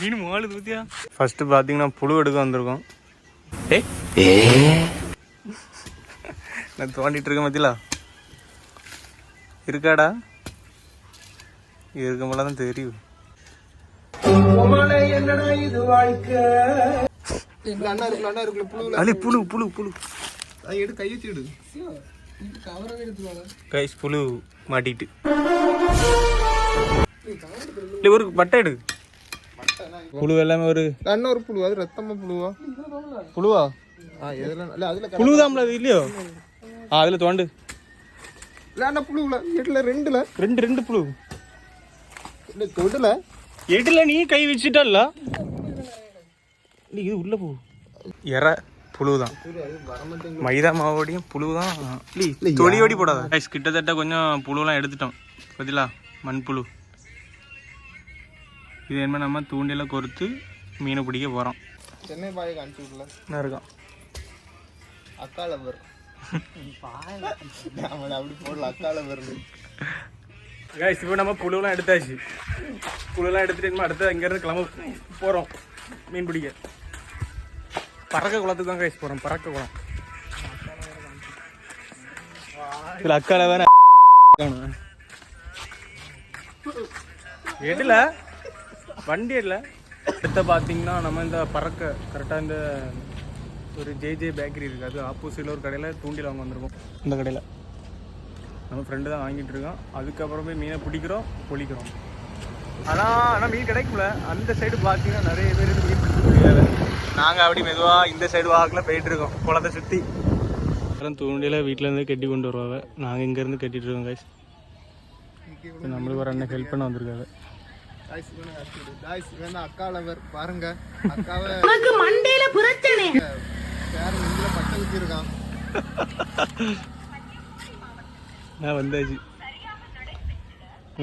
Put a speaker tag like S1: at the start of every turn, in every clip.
S1: மீன் மாலுது பத்தியா. ஃபர்ஸ்ட் பாத்தீங்கன்னா புழு எடுக்க வந்திருக்கோம். நான் தோண்டிட்டு இருக்கேன் மத்தியில இருக்காடா, இருக்க போலதான் தெரியும். புழு புழு புழு கை வச்சுடு. கைஸ் புழு மாட்டிட்டு ஒரு பட்டை எடு. புழு எல்லாமே ஒரு
S2: ஒரு புழு, அது ரத்தமா புழுவா
S1: புழுவா புழுதாம்ல அது இல்லையோ. அதுல தோண்டு
S2: புழுல ரெண்டுல
S1: ரெண்டு ரெண்டு புழு
S2: தொடுல
S1: எட்டுல. நீ கை வச்சுட்டல்ல, இது உள்ள போ. எற புழுதான், மைதா மாவோடையும் புழுதான். தொழியோடி போடாத. கிட்டத்தட்ட கொஞ்சம் புழுலாம் எடுத்துட்டோம் பதிலா மண்புழு. இது என்ன நம்ம தூண்டில கொறுத்து மீனை பிடிக்க போறோம்.
S2: சென்னை பாயை காமிச்சு விடல
S1: இருக்கான்
S2: அக்கால வரும். அப்படி போடல, அக்கால வரும்.
S1: கைஸ் இப்போ நம்ம புழுலாம் எடுத்தாச்சு. புழுலாம் எடுத்துட்டு அடுத்து இங்கேருந்து கிளம்ப போகிறோம் மீன் பிடிக்க. பறக்க குளத்துக்கு தான் கைஸ் போகிறோம். பறக்க குளம் இதில் அக்கால வேற எடுல வண்டி எடுல. அடுத்த பார்த்தீங்கன்னா நம்ம இந்த பறக்க கரெக்டாக இந்த ஒரு ஜே பேக்கரி இருக்குது, அது ஆப்போசிட்டில் ஒரு கடையில் தூண்டில் வாங்க வந்திருக்கோம். இந்த கடையில் நம்ம ஃப்ரெண்டு தான் வாங்கிட்டு இருக்கோம். அதுக்கப்புறம் போய் மீனை பிடிக்கிறோம், பொழிக்கிறோம். ஆனால் மீன் கிடைக்கும்ல. அந்த சைடு பார்த்தீங்கன்னா நிறைய பேர் மீன் பிடிக்க முடியாது. நாங்கள் அப்படி மெதுவாக இந்த சைடு வாக்கில் போயிட்டுருக்கோம் குளத்தை சுற்றி. தூண்டியில் வீட்டிலேருந்து கட்டி கொண்டு வருவாங்க. நாங்கள் இங்கேருந்து கட்டிகிட்டு இருக்கோம் கைஸ். நம்மளுக்கு ஒரு அண்ணன் ஹெல்ப் பண்ண வந்திருக்காங்க.
S2: அக்காலவர் பாருங்க, அக்காவை பட்ட ஊத்தி இருக்கான்.
S1: நான் வந்தாச்சு.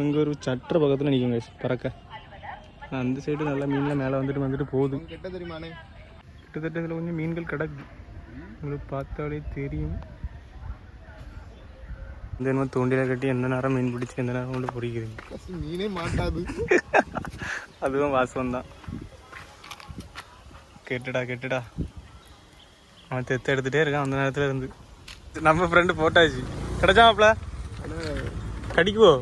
S1: இங்கே ஒரு சட்டை பக்கத்தில் நிற்குங்க பறக்க. அந்த சைடு நல்லா மீன்லாம் மேலே வந்துட்டு போகுது.
S2: கிட்ட தெரியுமானே,
S1: கிட்டத்தட்ட இதில் கொஞ்சம் மீன்கள் கிடக்கு, உங்களுக்கு பார்த்தாலே தெரியும். இந்த என்ன தூண்டில கட்டி எந்த நேரம் மீன் பிடிச்சி எந்த நேரம் கொண்டு பொறிக்கிறீங்க.
S2: மீனே மாட்டாது.
S1: அதுவும் வாசம் தான். கெட்டுடா அவன் தெத்த எடுத்துகிட்டே இருக்கான் அந்த நேரத்தில் இருந்து. நம்ம ஃப்ரெண்டு போட்டாச்சு. கிடைச்சாமாப்ல கடிக்குவோ.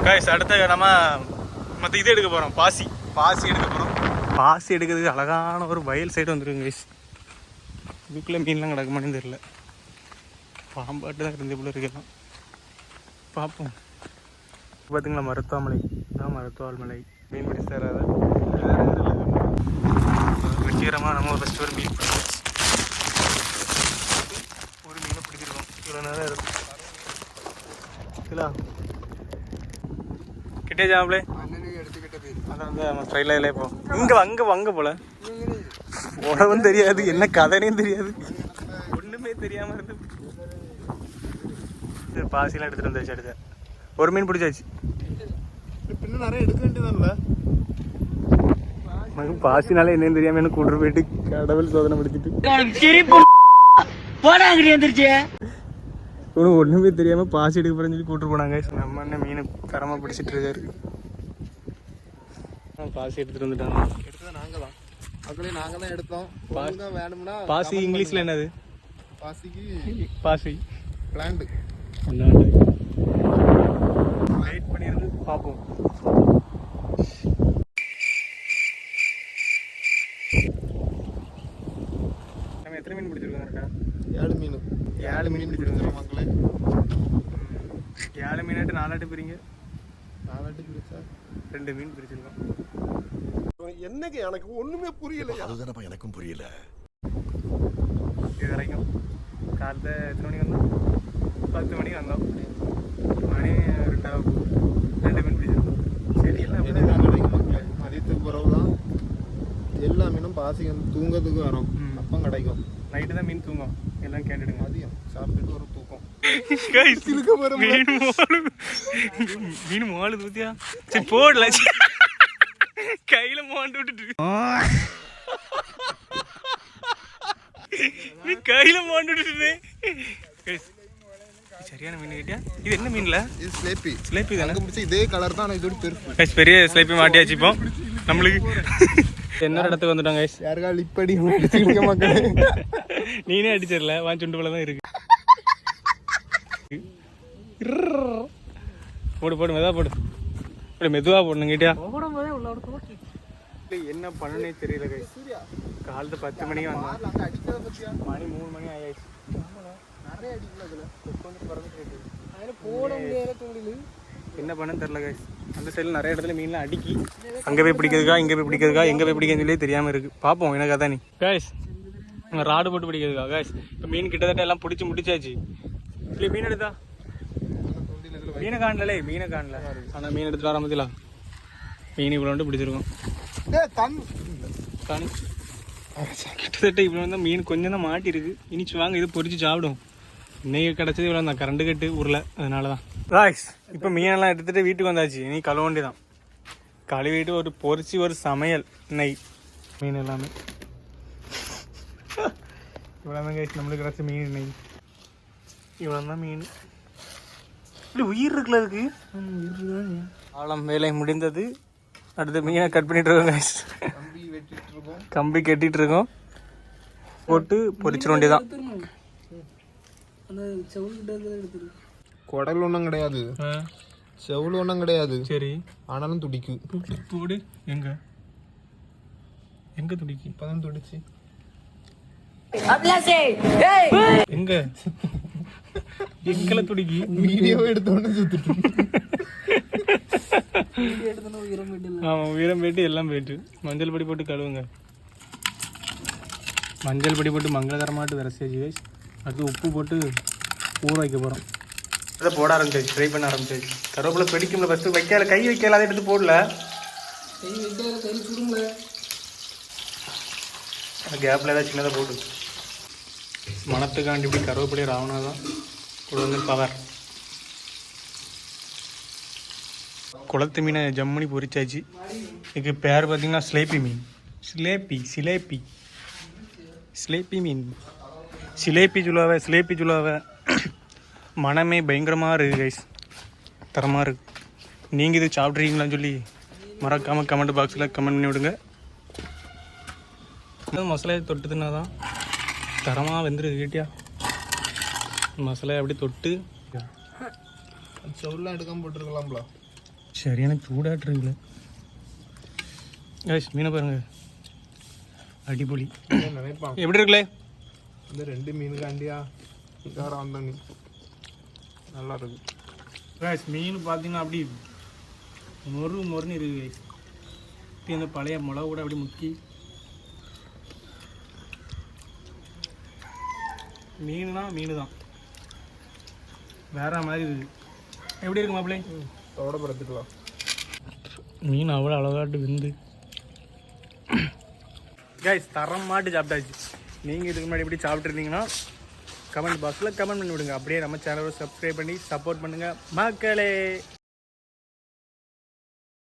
S1: கைஸ் அடுத்த நம்ம மற்ற இது எடுக்க போகிறோம். பாசி எடுக்க போகிறோம். பாசி எடுக்கிறதுக்கு அழகான ஒரு வயல் சைடு வந்துருங்க கைஸ். இதுக்குள்ளே மீன்லாம் கிடக்குமான்னு தெரியல. பாம்பாட்டு தான் இருந்து போல இருக்கலாம். பார்ப்போம். பார்த்தீங்களா மருத்துவமலை தான், மருத்துவமலை மீன் பிடிச்சி தராத வெற்றிகரமாக நம்ம ஃபஸ்ட்டு ஒரு மீன் பிடிச்சாச்சு. ஒரு மீனை பிடிச்சிருக்கோம். இவ்வளோ நேரம் இருக்கும் கிட்டே ஜாப்ளே. அதான் வந்து நம்ம ட்ரெயில இதில் இப்போ அங்கே போல உடவும் தெரியாது, என்ன கதைனையும் தெரியாது, ஒன்றுமே தெரியாமல் இருந்து பாசிலாம் எடுத்துகிட்டு வந்தாச்சு. அடுத்த ஒரு மீன் பிடிச்சாச்சு.
S2: இன்னும் நிறைய எடுக்க வேண்டியதான்ல.
S1: பாசினால என்னன்னு தெரியாம என்ன கூட்டு போயிட்டு கடவுள் சோதனை படுத்திட்டு ஒண்ணுமே தெரியாம பாசி எடுக்க போறேன்னு சொல்லி கூட்டு போனாங்க. நம்ம என்ன மீன் தரமா பிடிச்சிட்டு இருக்காரு. பாசி எடுத்துட்டு வந்துட்டாங்க.
S2: எடுத்தது நாங்க தான், மக்களே நாங்க தான் எடுத்தோம். வேணும்னா
S1: பாசி இங்கிலீஷ்ல என்னது? பாசி
S2: பிளான்ட்.
S1: வெயிட் பண்ணியிருந்து பார்ப்போம். நம்ம எத்தனை மீன் பிடிச்சிருக்கோம்? 7 மீன். 7 மீன் பிடிச்சிருக்கோம் மக்களே. 7 மீனாட்டு 4 ஆட்டு பிரிங்க.
S2: 4 ஆட்டு பிரிச்சா
S1: 2 மீன் பிடிச்சிருக்கோம்.
S2: என்னங்க எனக்கு ஒண்ணுமே புரியல.
S3: அதுதானப்பா எனக்கும் புரியல.
S1: இது வரைக்கும் காலைல எத்தனை மணிக்கு வந்தோம்? 10 மணிக்கு வந்தோம். மணி 2 மீன் பிடிச்சிருக்கோம். சரி எல்லாம்
S2: மதியத்துக்கு பிறகு தான் எல்லா மீனும் பாசி வந்து தூங்கிறதுக்கு வரும். அப்பம் கிடைக்கும்.
S1: நைட்டு தான் மீன் தூங்கும். எல்லாம் கேட்டுடுங்க.
S2: மதியம் சாப்பிட்டுட்டு ஒரு தூக்கம்.
S1: மீன் மாளுது பத்தியா? சரி போடல, கையில மாண்டு விட்டுட்டு நீ கையில மாண்டு விட்டுட்டு சரியான மீன் கிட்டியா? இது என்ன மீன்ல?
S2: இது ஸ்லேப்பி.
S1: ஸ்லேப்பி தானே?
S2: பிடிச்ச இதே கலர் தான், ஆனால் இதோட பெருசு.
S1: கைஸ் பெரிய ஸ்லேப்பி மாட்டியாச்சு. இப்போ நம்மளுக்கு இன்னொரு இடத்துக்கு வந்துட்டோம் கைஸ்.
S2: யாருக்கா லிப்படி பிடிச்சிருக்க மக்களே.
S1: நீனே அடிச்சிடல, வாங்கிட்டு போல தான் இருக்கு. போடு போடு, மெதுவா போடு. மெதுவா போடணும் கேட்டியா? என்ன பண்ணனே தெரியல கைஸ். காலத்து 10 மணிக்கு வந்தோம், மணி 3 மணி ஆயிடுச்சு. என்ன பண்ணு தெரியல கைஸ். அந்த சைடில் நிறைய இடத்துல மீன்லாம் அடிக்கி அங்கே போய் பிடிக்கிறதுக்கா இங்கே போய் பிடிக்கிறதுக்கா எங்கே போய் பிடிக்கிறதுன்னு சொல்லி தெரியாமல் இருக்குது. பார்ப்போம் எனக்கு அதான். நீ கைஸ் அங்கே ராடு போட்டு பிடிக்கிறதுக்கா கைஸ். இப்போ மீன் கிட்டத்தட்ட எல்லாம் பிடிச்சி முடிச்சாச்சு. இல்லை மீன் எடுத்தா மீனை காணலே, மீனை காணல. ஆனால் மீன் எடுத்துட்டு வர மதியில மீன் இவ்வளோ பிடிச்சிருக்கோம். கிட்டத்தட்ட இவ்வளோ தான் மீன், கொஞ்சம் தான் மாட்டிருக்கு. இனிச்சு வாங்க இது பொரிச்சு சாப்பிடும். இன்னைக்கு கிடச்சது இவ்வளோ தான், கரண்டு கட்டு ஊரில், அதனால தான். ராய்ஸ் இப்போ மீனெல்லாம் எடுத்துகிட்டு வீட்டுக்கு வந்தாச்சு. நீ கழுவண்டி தான், கழுவிட்டு ஒரு பொரிச்சு ஒரு சமையல். நெய் மீன் எல்லாமே இவ்வளோ தான் கைஸ் நம்மளுக்கு கிடச்ச மீன். நெய் இவ்வளோ தான் மீன். இல்லை உயிர் இருக்குல்ல அதுக்கு. ஆழம் வேலை முடிந்தது. அடுத்து மீனை கட் பண்ணிட்டு இருக்கோம் கைஸ். கம்பி கட்டிட்டு இருக்கோம். போட்டு பொரிச்சிட வேண்டியதான்.
S2: குடல் ஒன்றும் கிடையாது, செவுள் ஒன்றும் கிடையாது.
S1: சரி,
S2: ஆனாலும் துடிக்கும்.
S1: தூடு எங்க எங்க துடிக்கு?
S2: இப்பதான் துடிச்சு.
S1: எங்க எங்கல துடிக்கி?
S2: வீடியோ எடுத்தோன்னு சுத்திட்டு.
S1: ஆமாம், உயரம் போயிட்டு எல்லாம் போயிட்டு. மஞ்சள் பொடி போட்டு கழுவுங்க. மஞ்சள் பொடி போட்டு மங்களகரமாட்டு விரசியாச்சு கைஸ். அடுத்து உப்பு போட்டு ஊற வைக்க போகிறோம். அதை போட ஆரம்பிச்சாச்சு, ட்ரை பண்ண ஆரம்பிச்சாச்சு. கருவேப்பிலை பிடிக்கும்ல, ஃபஸ்ட்டு வைக்கல, கை வைக்கல, அதை எடுத்து போடல. அந்த கேப்பில் ஏதாவது சின்னதாக போட்டு மணத்துக்காண்டி இப்படி கருவேப்பிலையை ராவணா தான் கூட வந்து பவர். குளத்து மீனை ஜம்முனி பொரிச்சாச்சு. இதுக்கு பேர் பார்த்தீங்கன்னா ஸ்லேப்பி மீன். சிலேப்பி மீன், சிலேப்பி சொல்லுவாவே, ஸ்லேப்பி சொல்லுவாவே. மனமே பயங்கரமாக இருக்குது கைஸ், தரமாக இருக்குது. நீங்கள் இது சாப்பிட்றீங்களான்னு சொல்லி மறக்காமல் கமெண்ட் பாக்ஸில் கமெண்ட் பண்ணி விடுங்க. மசாலையை தொட்டு தின்னா தான் தரமாக வெந்துருக்கு கேட்டியா? மசாலையை அப்படி தொட்டு
S2: செவுலாம் எடுக்காமல் போட்டுருக்கலாம்ல.
S1: சரியான சூடாட்டுருக்குல்ல கைஸ். மீனை பாருங்க, அடிப்பொலி.
S2: நினைப்பான்
S1: எப்படி இருக்குல்ல?
S2: இந்த 2 மீனுக்காண்டியா வேறு அந்த மீன் நல்லா இருக்கு
S1: கைஸ். மீன் பார்த்தீங்கன்னா அப்படி மொறுன்னு இருக்குது கைஸ். இப்போ இந்த பழைய மிளகு கூட அப்படி முக்கி. மீன் தான் வேற மாதிரி இருக்குது. எப்படி இருக்கு மாப்பிள்ளை?
S2: தோட படுத்துக்கலாம்.
S1: மீன் அவ்வளோ அழகாட்டு விந்து கைஸ். தரம் மாட்டு சாப்பிட்டாச்சு. நீங்கள் இதுக்கு முன்னாடி எப்படி சாப்பிட்ருந்தீங்கன்னா கமெண்ட் பாக்ஸில் கமெண்ட் பண்ணி விடுங்க. அப்படியே நம்ம சேனலை சப்ஸ்கிரைப் பண்ணி சப்போர்ட் பண்ணுங்கள் மக்களே.